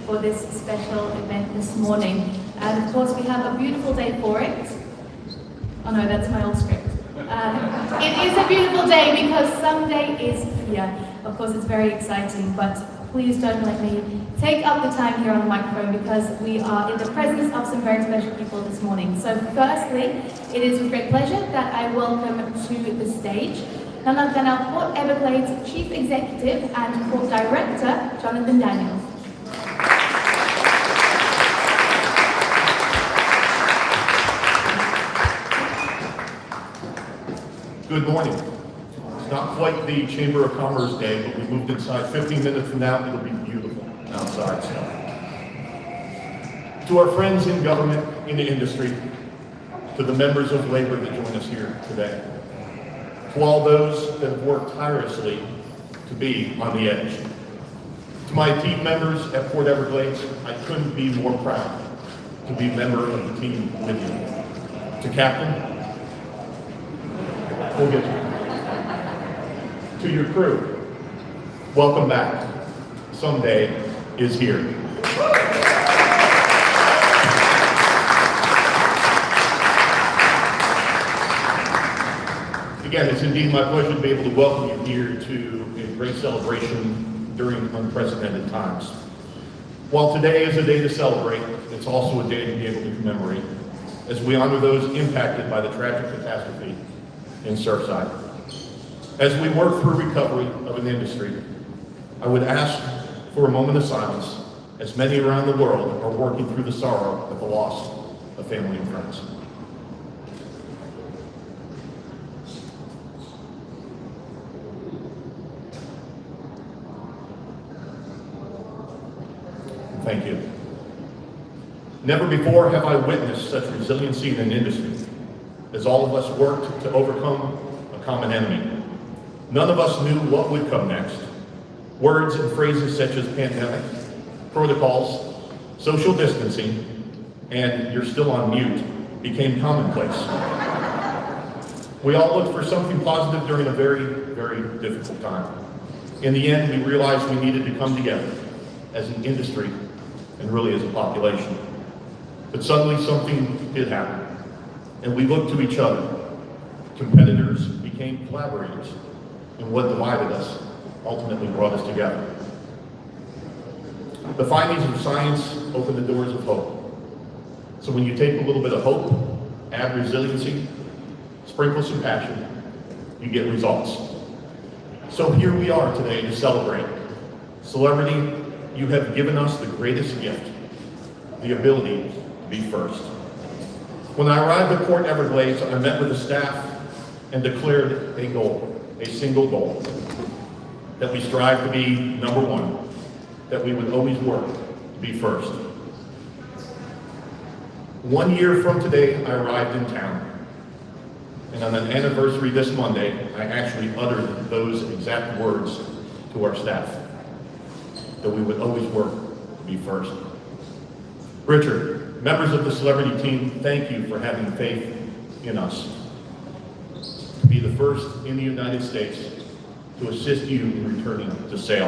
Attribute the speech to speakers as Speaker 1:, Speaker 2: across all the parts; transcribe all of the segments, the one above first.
Speaker 1: for this special event this morning. And of course, we have a beautiful day for it. Oh no, that's my old script. It is a beautiful day because Sunday is here. Of course, it's very exciting, but please don't let me take up the time here on the microphone because we are in the presence of some very special people this morning. So firstly, it is with great pleasure that I welcome to the stage none other than our Port Everglades Chief Executive and Port Director, Jonathan Daniels.
Speaker 2: Good morning. It's not quite the Chamber of Commerce day, but we moved inside. 15 minutes from now, it'll be beautiful outside. So, to our friends in government, in the industry, to the members of labor that join us here today, to all those that have worked tirelessly to be on the edge, to my team members at Port Everglades, I couldn't be more proud to be a member of the team with you. To Captain, we'll get you. To your crew, welcome back. Someday is here. Again, it's indeed my pleasure to be able to welcome you here to a great celebration during unprecedented times. While today is a day to celebrate, it's also a day to be able to commemorate as we honor those impacted by the tragic catastrophe in Surfside. As we work through recovery of an industry, I would ask for a moment of silence as many around the world are working through the sorrow of the loss of family and friends. Thank you. Never before have I witnessed such resiliency in an industry as all of us worked to overcome a common enemy. None of us knew what would come next. Words and phrases such as pandemic, protocols, social distancing, and you're still on mute became commonplace. We all looked for something positive during a very, very difficult time. In the end, we realized we needed to come together as an industry and really as a population. But suddenly something did happen, and we looked to each other. Competitors became collaborators, and what divided us ultimately brought us together. The findings of science open the doors of hope. So when you take a little bit of hope, add resiliency, sprinkle some passion, you get results. So here we are today to celebrate. Celebrity, you have given us the greatest gift, the ability to be first. When I arrived at Port Everglades, I met with the staff and declared a goal, a single goal, that we strive to be number one, that we would always work to be first. 1 year from today, I arrived in town, and on an anniversary this Monday, I actually uttered those exact words to our staff, that we would always work to be first. Richard, members of the celebrity team, thank you for having faith in us. To be the first in the United States to assist you in returning to sail.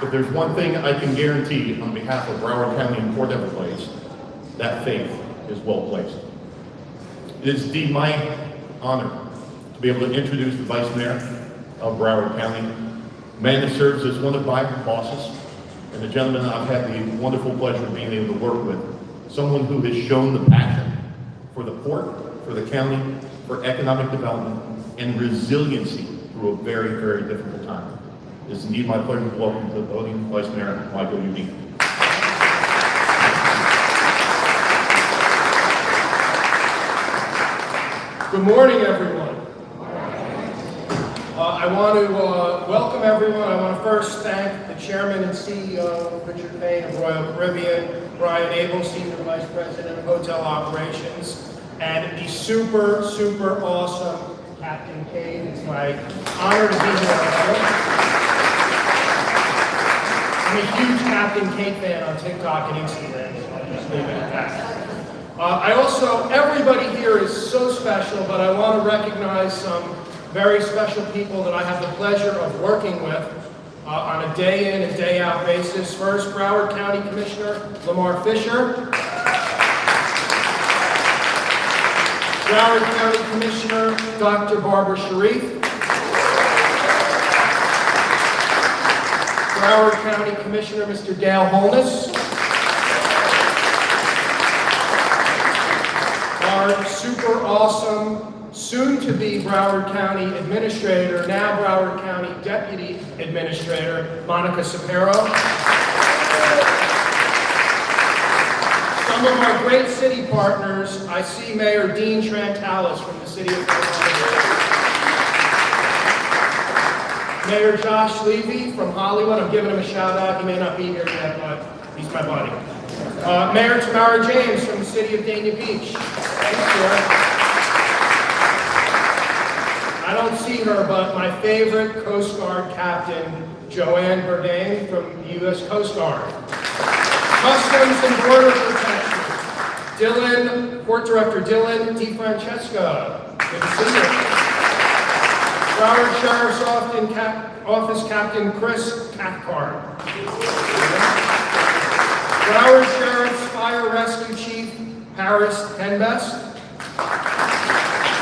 Speaker 2: If there's one thing I can guarantee on behalf of Broward County and Port Everglades, that faith is well placed. It is indeed my honor to be able to introduce the Vice Mayor of Broward County, a man that serves as one of my bosses, and a gentleman I've had the wonderful pleasure of being able to work with, someone who has shown the passion for the port, for the county, for economic development, and resiliency through a very, very difficult time. It is indeed my pleasure to welcome to the podium Vice Mayor Michael Udine.
Speaker 3: Good morning, everyone. I want to welcome everyone. I want to first thank the Chairman and CEO, Richard Payne of Royal Caribbean, Brian Abel, Senior Vice President of Hotel Operations, and the super, super awesome Captain Kate. It's my honor to be here. I'm a huge Captain Kate fan on TikTok and Instagram, so I'll just leave it at that. Everybody here is so special, but I want to recognize some very special people that I have the pleasure of working with on a day in and day out basis. First, Broward County Commissioner Lamar Fisher. Broward County Commissioner Dr. Barbara Sharif. Broward County Commissioner Mr. Dale Holness. Our super awesome, soon-to-be Broward County Administrator, now Broward County Deputy Administrator, Monica Sapero. Some of our great city partners, I see Mayor Dean Trantalis from the city of Philadelphia. Mayor Josh Levy from Hollywood, I'm giving him a shout out, he may not be here yet, but he's my buddy. Mayor Tamara James from the city of Dania Beach. I don't see her, but my favorite Coast Guard Captain, Joanne Bourdain from the U.S. Coast Guard. Customs and Border Protection, Port Director Dylan DeFrancesca. Good to see you. Broward Sheriff's Office Captain Chris Cathcart. Broward Sheriff's Fire Rescue Chief Paris Henbest.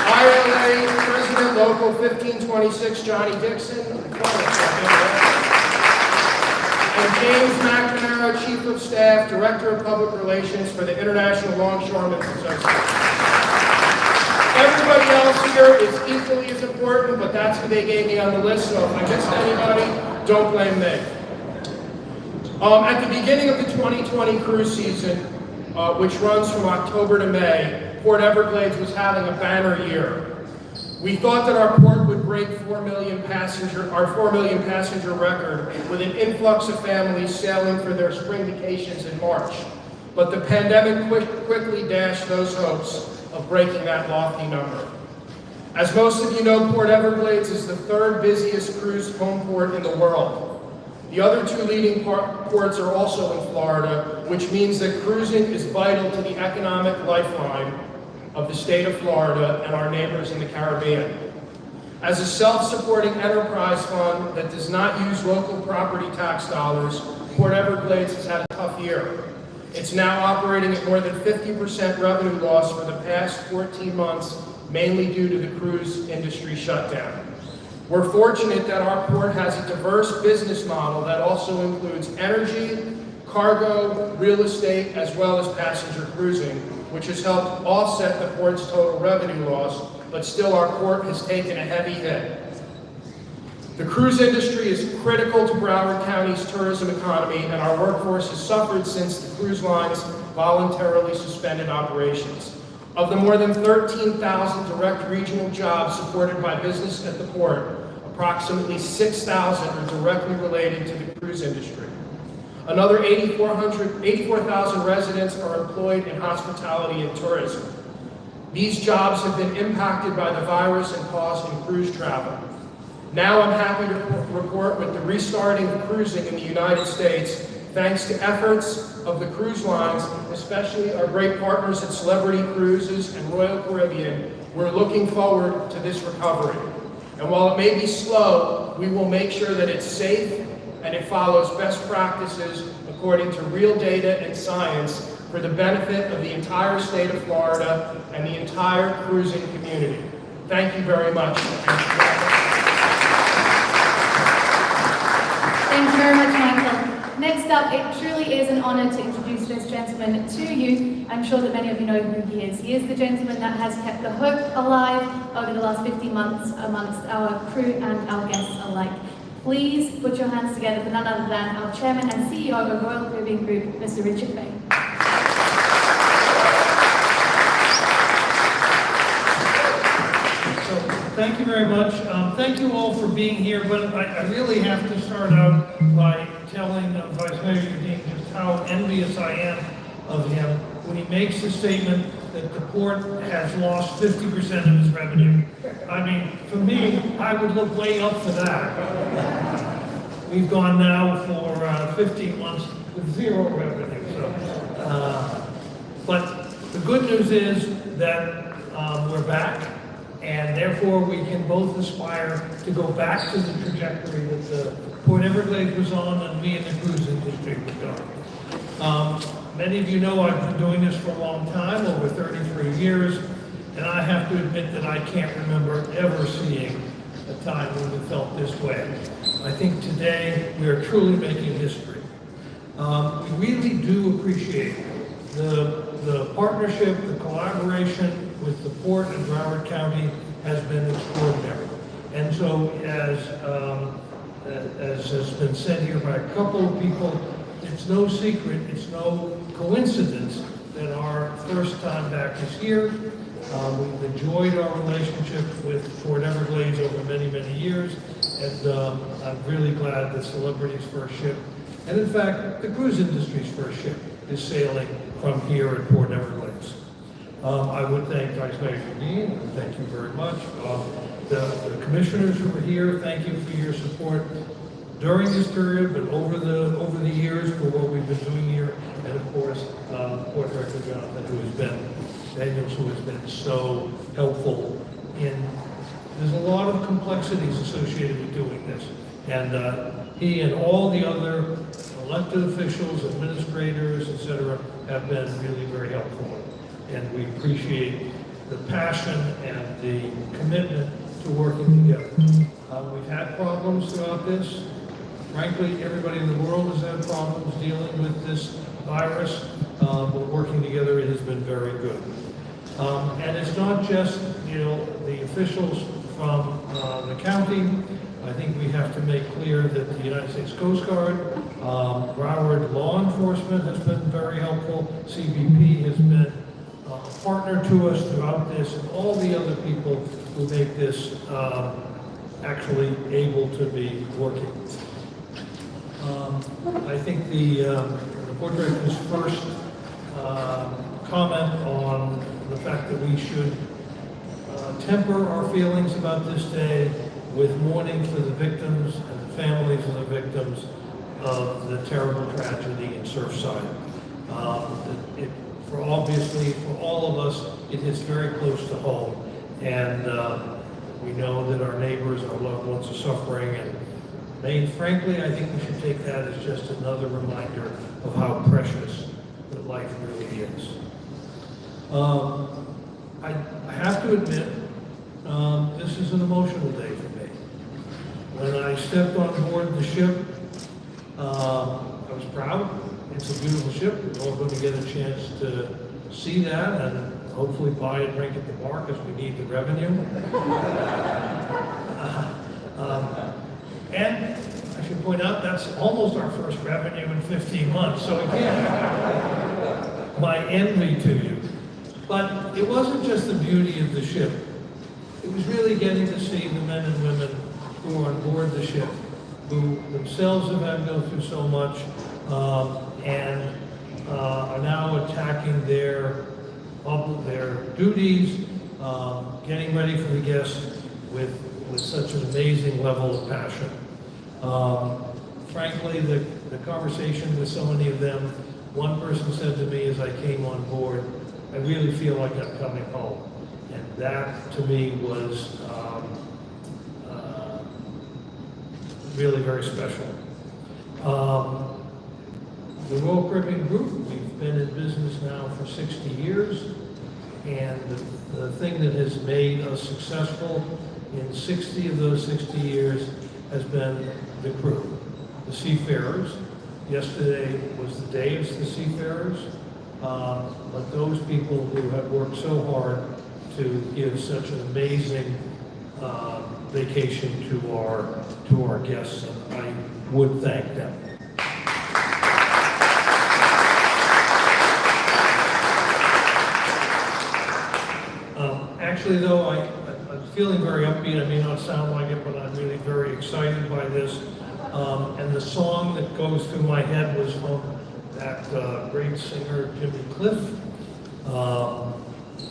Speaker 3: ILA President Local 1526 Johnny Dixon. And James McNamara, Chief of Staff, Director of Public Relations for the International Longshoremen's Association. Everybody else here is equally as important, but that's who they gave me on the list, so if I missed anybody, don't blame me. At the beginning of the 2020 cruise season, which runs from October to May, Port Everglades was having a banner year. We thought that our port would break our 4 million passenger record with an influx of families sailing for their spring vacations in March. But the pandemic quickly dashed those hopes of breaking that lofty number. As most of you know, Port Everglades is the third busiest cruise home port in the world. The other two leading ports are also in Florida, which means that cruising is vital to the economic lifeline of the state of Florida and our neighbors in the Caribbean. As a self-supporting enterprise fund that does not use local property tax dollars, Port Everglades has had a tough year. It's now operating at more than 50% revenue loss for the past 14 months, mainly due to the cruise industry shutdown. We're fortunate that our port has a diverse business model that also includes energy, cargo, real estate, as well as passenger cruising, which has helped offset the port's total revenue loss, but still our port has taken a heavy hit. The cruise industry is critical to Broward County's tourism economy, and our workforce has suffered since the cruise lines voluntarily suspended operations. Of the more than 13,000 direct regional jobs supported by business at the port, approximately 6,000 are directly related to the cruise industry. Another 84,000 residents are employed in hospitality and tourism. These jobs have been impacted by the virus and pause in cruise travel. Now I'm happy to report with the restarting of cruising in the United States, thanks to efforts of the cruise lines, especially our great partners at Celebrity Cruises and Royal Caribbean, we're looking forward to this recovery. And while it may be slow, we will make sure that it's safe and it follows best practices according to real data and science for the benefit of the entire state of Florida and the entire cruising community. Thank you very much.
Speaker 1: Thank you very much, Michael. Next up, it truly is an honor to introduce this gentleman to you. I'm sure that many of you know who he is. He is the gentleman that has kept the hope alive over the last 50 months amongst our crew and our guests alike. Please put your hands together for none other than our Chairman and CEO of Royal Caribbean Group, Mr. Richard Fay.
Speaker 4: Thank you very much. Thank you all for being here, but I really have to start out by telling Vice Mayor Dean just how envious I am of him when he makes the statement that the port has lost 50% of its revenue. I mean, for me, I would look way up for that. We've gone now for 15 months with zero revenue. So, but The good news is that we're back, and therefore we can both aspire to go back to the trajectory that the Port Everglades was on and me and the cruise industry was going. Many of you know I've been doing this for a long time, over 33 years, and I have to admit that I can't remember ever seeing a time when we felt this way. I think today we are truly making history. We really do appreciate the partnership, the collaboration with the Port and Broward County has been extraordinary. And so as has been said here by a couple of people, it's no secret, it's no coincidence that our first time back is here. We've enjoyed our relationship with Port Everglades over many, many years, and I'm really glad that Celebrity's first ship, and in fact, the cruise industry's first ship, is sailing from here at Port Everglades. I would thank Vice Mayor Dean, thank you very much. The commissioners who are here, thank you for your support during this period, but over the years for what we've been doing here, and of course, Port Director Jonathan, who has been so helpful there's a lot of complexities associated with doing this. And he and all the other elected officials, administrators, etc., have been really very helpful. And we appreciate the passion and the commitment to working together. We've had problems throughout this. Frankly, everybody in the world has had problems dealing with this virus, but working together it has been very good. And it's not just, the officials from the county. I think we have to make clear that the United States Coast Guard, Broward law enforcement has been very helpful. CBP has been a partner to us throughout this, and all the other people who make this actually able to be working. I think the Port Director's first comment on the fact that we should temper our feelings about this day with mourning for the victims and the families of the victims of the terrible tragedy in Surfside. Obviously, for all of us, it hits very close to home, and we know that our neighbors, our loved ones are suffering, and frankly, I think we should take that as just another reminder of how precious that life really is. I have to admit, this is an emotional day for me. When I stepped on board the ship, I was proud. It's a beautiful ship. We're all going to get a chance to see that and hopefully buy a drink at the bar because we need the revenue. And I should point out that's almost our first revenue in 15 months. So again, my envy to you. But it wasn't just the beauty of the ship. It was really getting to see the men and women who are on board the ship, who themselves have had to go through so much, and are now attacking their duties, getting ready for the guests with such an amazing level of passion. Frankly, the conversation with so many of them, one person said to me as I came on board, I really feel like I'm coming home. And that, to me, was really very special. The Royal Caribbean Group, we've been in business now for 60 years, and the thing that has made us successful in 60 of those 60 years has been the crew, the seafarers. Yesterday was the day of the seafarers, but those people who have worked so hard to give such an amazing vacation to our guests, and I would thank them. Actually, though, I'm feeling very upbeat. I may not sound like it, but I'm really very excited by this. And the song that goes through my head was from that great singer, Jimmy Cliff.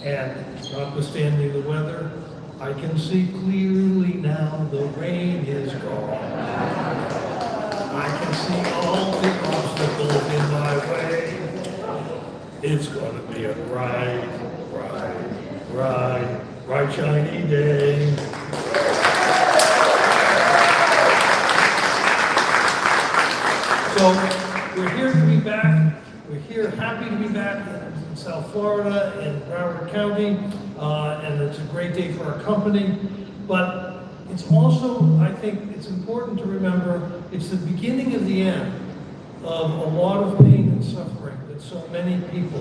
Speaker 4: And notwithstanding the weather, I can see clearly now the rain is gone. I can see all the obstacles in my way. It's gonna be a bright, shiny day. So, we're here to be back. We're here happy to be back in South Florida, in Broward County, and it's a great day for our company. But it's also, I think, it's important to remember, it's the beginning of the end of a lot of pain and suffering that so many people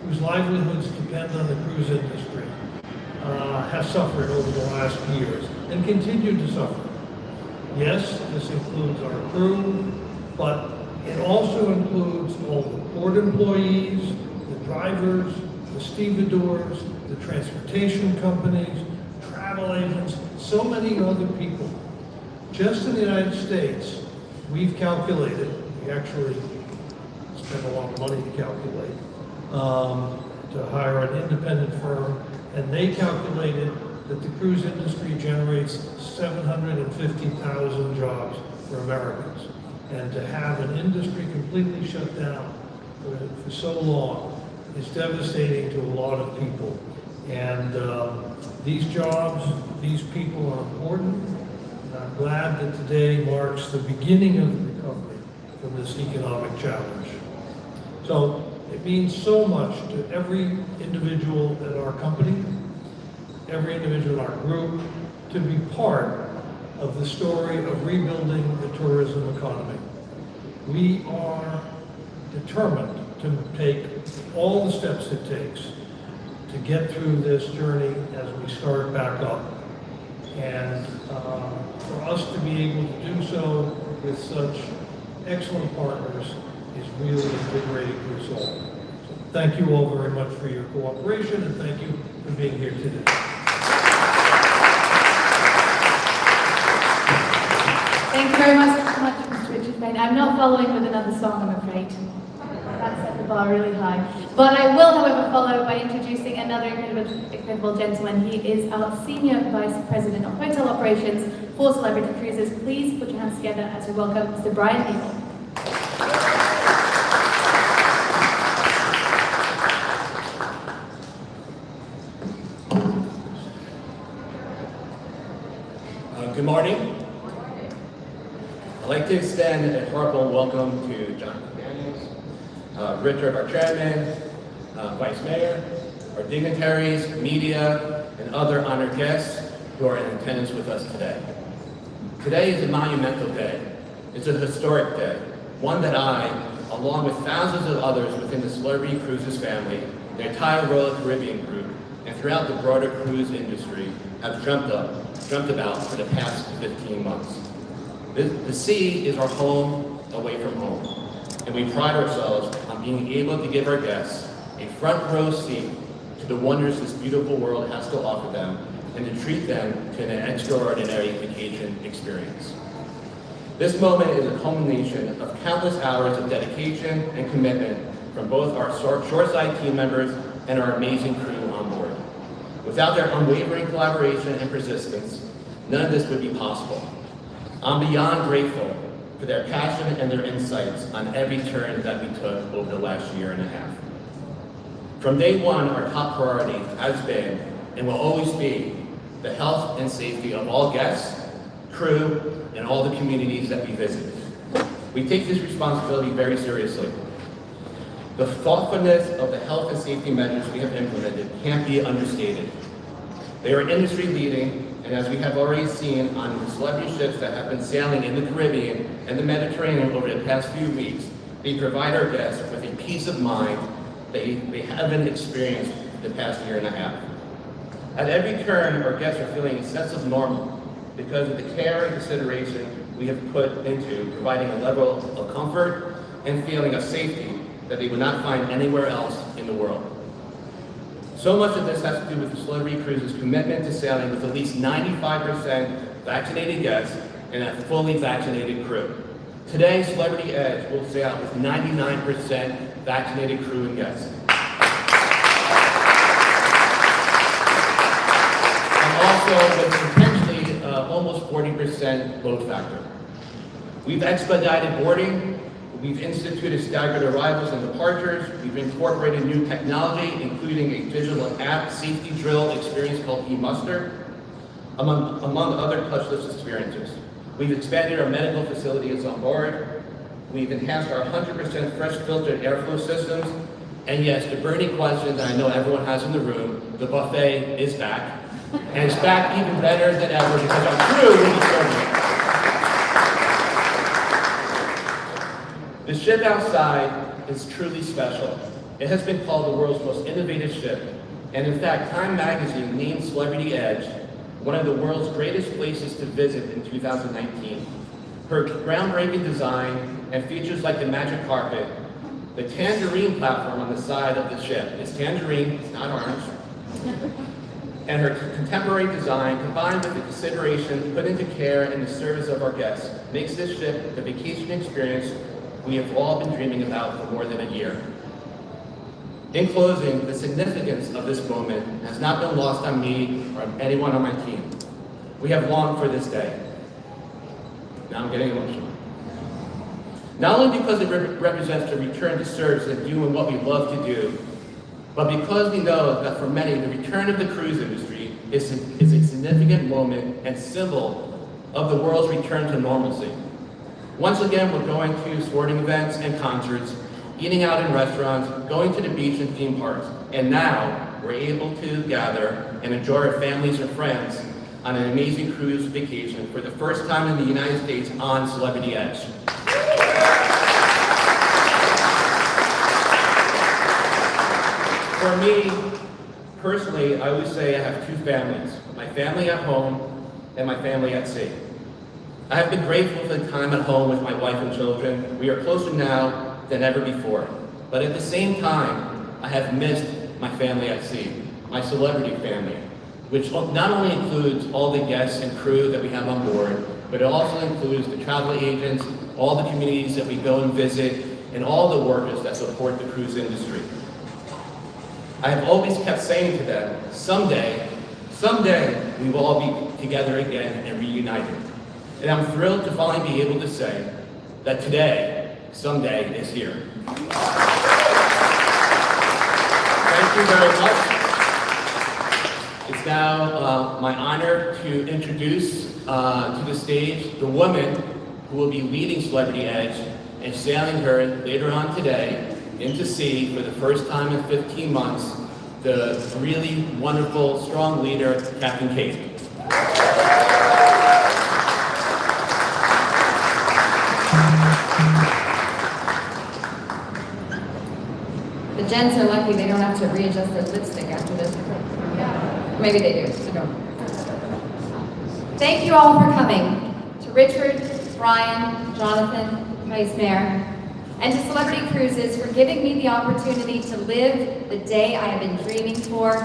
Speaker 4: whose livelihoods depend on the cruise industry have suffered over the last years and continue to suffer. Yes, this includes our crew, but it also includes all the port employees, the drivers, the stevedores, the transportation companies, travel agents, so many other people. Just in the United States, we've calculated, we actually spent a lot of money to calculate, to hire an independent firm, and they calculated that the cruise industry generates 750,000 jobs for Americans. And to have an industry completely shut down for so long is devastating to a lot of people. And these jobs, these people are important. And I'm glad that today marks the beginning of the recovery from this economic challenge. So it means so much to every individual at our company, every individual in our group, to be part of the story of rebuilding the tourism economy. We are determined to take all the steps it takes to get through this journey as we start back up. And for us to be able to do so with such excellent partners is really a invigorating result. So thank you all very much for your cooperation, and thank you for being here today.
Speaker 1: Thank you very much, Mr. Richard Payne. I'm not following with another song, I'm afraid. That set the bar really high. But I will, however, follow by introducing another incredible gentleman. He is our Senior Vice President of Hotel Operations for Celebrity Cruises. Please put your hands together as we welcome Mr. Brian Eagle.
Speaker 5: Good morning. I'd like to extend a heartfelt welcome to John Daniels, Richard, our chairman, vice mayor, our dignitaries, media, and other honored guests who are in attendance with us today. Today is a monumental day. It's a historic day, one that I, along with thousands of others within the Celebrity Cruises family, the entire Royal Caribbean group, and throughout the broader cruise industry, have dreamt about for the past 15 months. The sea is our home away from home, and we pride ourselves on being able to give our guests a front row seat to the wonders this beautiful world has to offer them, and to treat them to an extraordinary vacation experience. This moment is a culmination of countless hours of dedication and commitment from both our shoreside team members and our amazing crew on board. Without their unwavering collaboration and persistence, none of this would be possible. I'm beyond grateful for their passion and their insights on every turn that we took over the last year and a half. From day one, our top priority has been and will always be the health and safety of all guests, crew, and all the communities that we visit. We take this responsibility very seriously. The thoughtfulness of the health and safety measures we have implemented can't be understated. They are industry leading, and as we have already seen on the celebrity ships that have been sailing in the Caribbean and the Mediterranean over the past few weeks, they provide our guests with a peace of mind they haven't experienced the past year and a half. At every turn, our guests are feeling a sense of normal because of the care and consideration we have put into providing a level of comfort and feeling of safety that they would not find anywhere else in the world. So much of this has to do with the Celebrity Cruises' commitment to sailing with at least 95% vaccinated guests and a fully vaccinated crew. Today, Celebrity Edge will sail with 99% vaccinated crew and guests. And also with potentially almost 40% load factor. We've expedited boarding We've instituted staggered arrivals and departures. We've incorporated new technology, including a digital app safety drill experience called eMuster, among other touchless experiences. We've expanded our medical facilities on board. We've enhanced our 100% fresh filtered airflow systems. And yes, the burning question that I know everyone has in the room, the buffet is back. And it's back even better than ever because our crew will be serving it. The ship outside is truly special. It has been called the world's most innovative ship. And in fact, Time Magazine named Celebrity Edge one of the world's greatest places to visit in 2019. Her groundbreaking design and features like the magic carpet, the tangerine platform on the side of the ship. It's tangerine, it's not orange. And her contemporary design, combined with the consideration put into care and the service of our guests, makes this ship the vacation experience we have all been dreaming about for more than a year. In closing, the significance of this moment has not been lost on me or anyone on my team. We have longed for this day. Now I'm getting emotional. Not only because it represents the return to service and doing what we love to do, but because we know that for many, the return of the cruise industry is a significant moment and symbol of the world's return to normalcy. Once again, we're going to sporting events and concerts, eating out in restaurants, going to the beach and theme parks, and now we're able to gather and enjoy our families and friends on an amazing cruise vacation for the first time in the United States on Celebrity Edge. For me, personally, I always say I have two families, my family at home and my family at sea. I have been grateful for the time at home with my wife and children. We are closer now than ever before. But at the same time, I have missed my family at sea, my celebrity family, which not only includes all the guests and crew that we have on board, but it also includes the travel agents, all the communities that we go and visit, and all the workers that support the cruise industry. I have always kept saying to them, someday we will all be together again and reunited. And I'm thrilled to finally be able to say that today, someday is here. Thank you very much. It's now my honor to introduce to the stage the woman who will be leading Celebrity Edge and sailing her later on today into sea for the first time in 15 months, the really wonderful, strong leader, Captain Kate.
Speaker 6: The gents are lucky they don't have to readjust their lipstick after this. Maybe they do, so don't. Thank you all for coming. To Richard, Brian, Jonathan, Vice Mayor, and to Celebrity Cruises for giving me the opportunity to live the day I have been dreaming for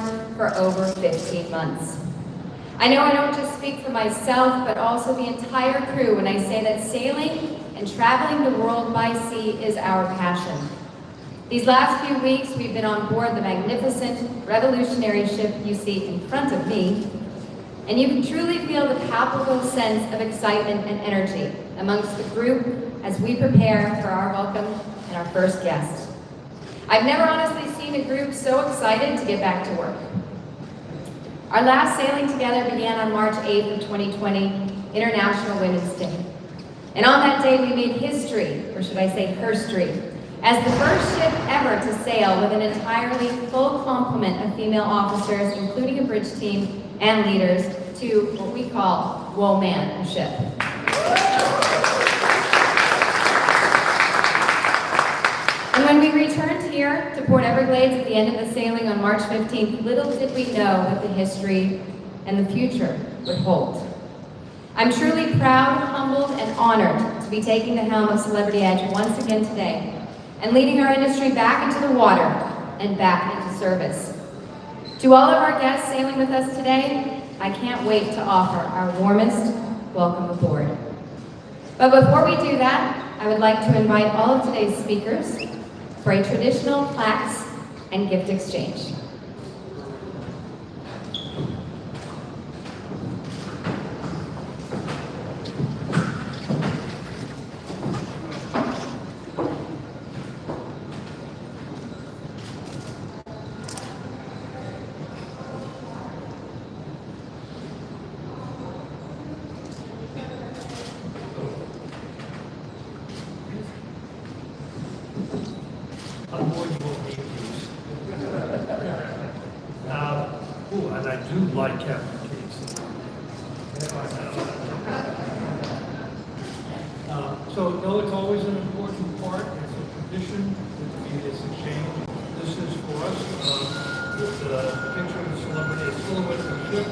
Speaker 6: over 15 months. I know I don't just speak for myself, but also the entire crew when I say that sailing and traveling the world by sea is our passion. These last few weeks, we've been on board the magnificent, revolutionary ship you see in front of me, and you can truly feel the palpable sense of excitement and energy amongst the group as we prepare for our welcome and our first guest. I've never honestly seen a group so excited to get back to work. Our last sailing together began on March 8th of 2020, International Women's Day. And on that day, we made history, or should I say herstory, as the first ship ever to sail with an entirely full complement of female officers, including a bridge team and leaders, to what we call Whoa Man a Ship. And when we returned here to Port Everglades at the end of the sailing on March 15th, little did we know what the history and the future would hold. I'm truly proud, humbled, and honored to be taking the helm of Celebrity Edge once again today and leading our industry back into the water and back into service. To all of our guests sailing with us today, I can't wait to offer our warmest welcome aboard. But before we do that, I would like to invite all of today's speakers for a traditional plaques and gift exchange.
Speaker 4: do like Captain Casey. So, no, it's always an important part. It's a tradition to be this exchange. This is for us with the picture of the celebrity, a silhouette of the ship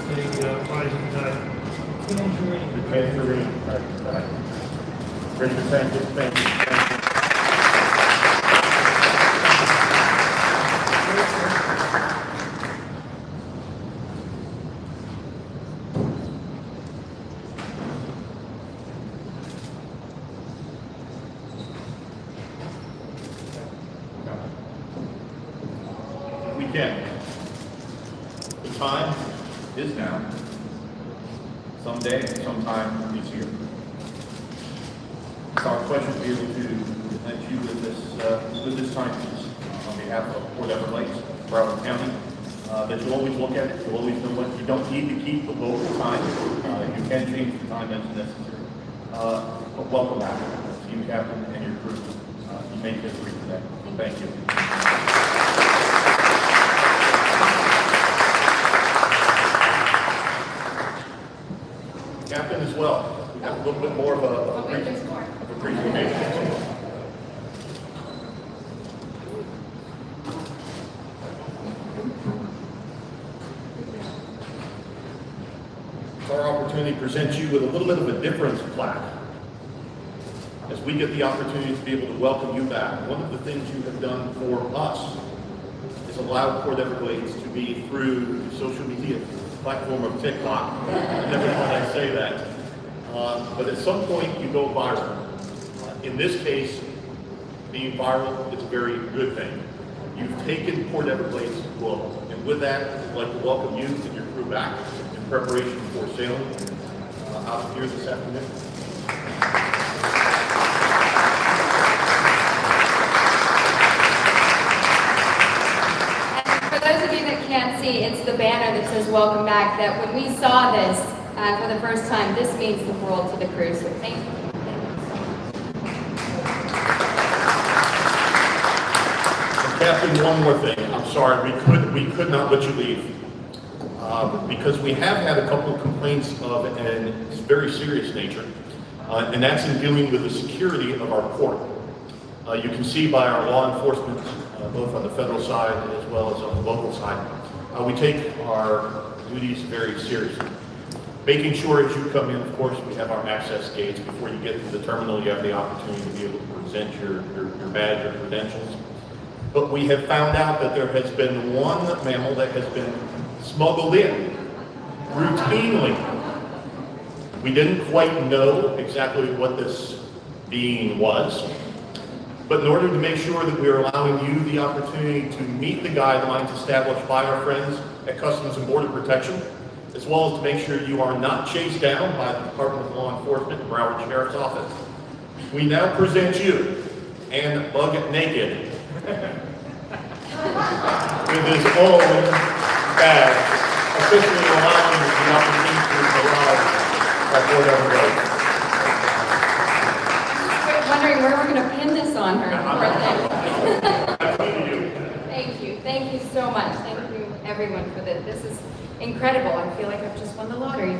Speaker 4: with the rising tide.
Speaker 2: Tangerine. Richard, thank you. Thank you. We can. The time is now. Someday, sometime this year. It's our pleasure to be able to present you with this timepiece on behalf of Port Everglades, Broward County. That you always look at it, you always know what you don't need to keep the local time. You can change the time as necessary. But welcome back to you, Captain, and your crew. You make history today. Thank you. Captain, as well, we have a little bit more of a presentation. It's our opportunity to present you with a little bit of a different plaque. As we get the opportunity to be able to welcome you back, one of the things you have done for us is allow Port Everglades to be through the social media platform of TikTok. I never thought I'd say that. But at some point you go viral. In this case, being viral is a very good thing. You've taken Port Everglades global. And with that, I'd like to welcome you and your crew back in preparation for sailing out of here this afternoon.
Speaker 6: For those of you that can't see, it's the banner that says welcome back, that when we saw this for the first time, this means the world to the crew. So thank you.
Speaker 2: Captain, one more thing. I'm sorry, we could not let you leave. Because we have had a couple of complaints of a very serious nature, and that's in dealing with the security of our port. You can see by our law enforcement, both on the federal side as well as on the local side, we take our duties very seriously. Making sure as you come in, of course, we have our access gates. Before you get to the terminal, you have the opportunity to be able to present your badge or credentials. But we have found out that there has been one mammal that has been smuggled in routinely. We didn't quite know exactly what this being was, but in order to make sure that we are allowing you the opportunity to meet the guidelines established by our friends at Customs and Border Protection, as well as to make sure you are not chased down by the Department of Law Enforcement and Broward Sheriff's Office, we now present you, and bug naked, with his own badge, officially allowing the opportunity to arrive at Port Everglades.
Speaker 6: Wondering where we're going to pin this on her. Thank you so much. Thank you everyone for this. This is incredible. I feel like I've just won the lottery.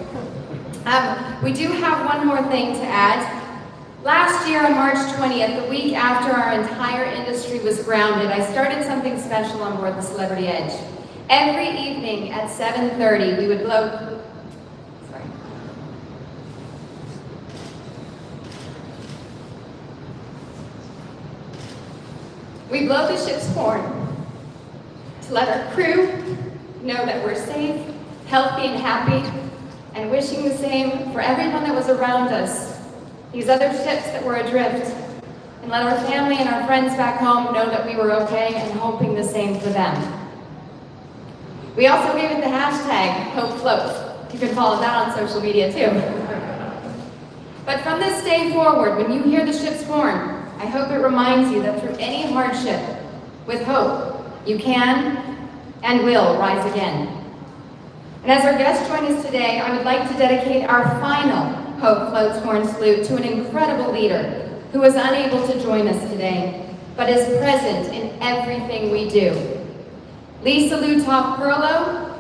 Speaker 6: We do have one more thing to add. Last year on March 20th, the week after our entire industry was grounded, I started something special on board the Celebrity Edge. Every evening at 7:30, we would blow... Sorry. We blow the ship's horn to let our crew know that we're safe, healthy, and happy, and wishing the same for everyone that was around us, these other ships that were adrift, and let our family and our friends back home know that we were okay, and hoping the same for them. We also gave it the hashtag #HopeFloats. You can follow that on social media too. But from this day forward, when you hear the ship's horn, I hope it reminds you that through any hardship, with hope, you can and will rise again. And as our guests join us today, I would like to dedicate our final Hope Floats Horn Salute to an incredible leader who was unable to join us today, but is present in everything we do. Lisa Lutoff Perlow,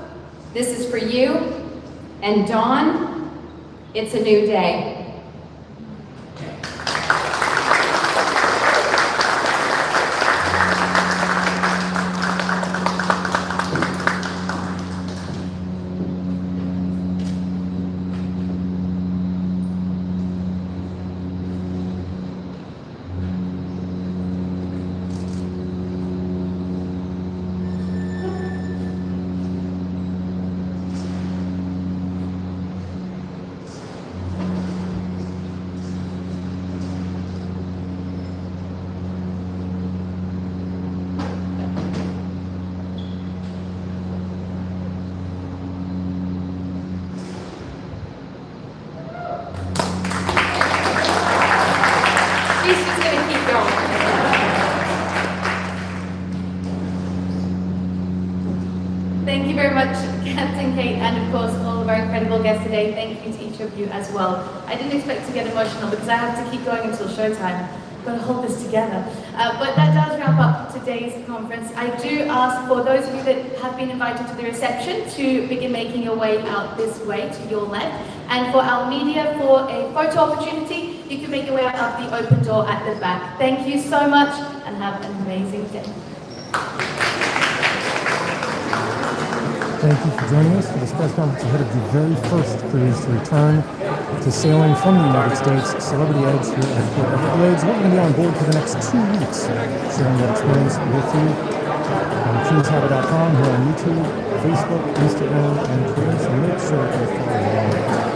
Speaker 6: This is for you, and Dawn, it's a new day. She's just gonna keep going.
Speaker 1: Thank you very much, Captain Kate, and of course all of our incredible guests today. Thank you to each of you as well. I didn't expect to get emotional because I have to keep going until showtime. Got to hold this together. But that does wrap up today's conference. I do ask for those of you that have been invited to the reception to begin making your way out this way to your left. And for our media, for a photo opportunity, you can make your way out the open door at the back. Thank you so much and have an amazing day.
Speaker 7: Thank you for joining us for this press conference ahead of the very first cruise to return to sailing from the United States, Celebrity Edge here at Port Everglades. We're going to be on board for the next 2 weeks, sharing that experience with you on cruisehabit.com, here on YouTube, Facebook, Instagram, and Twitter, so make sure you follow along.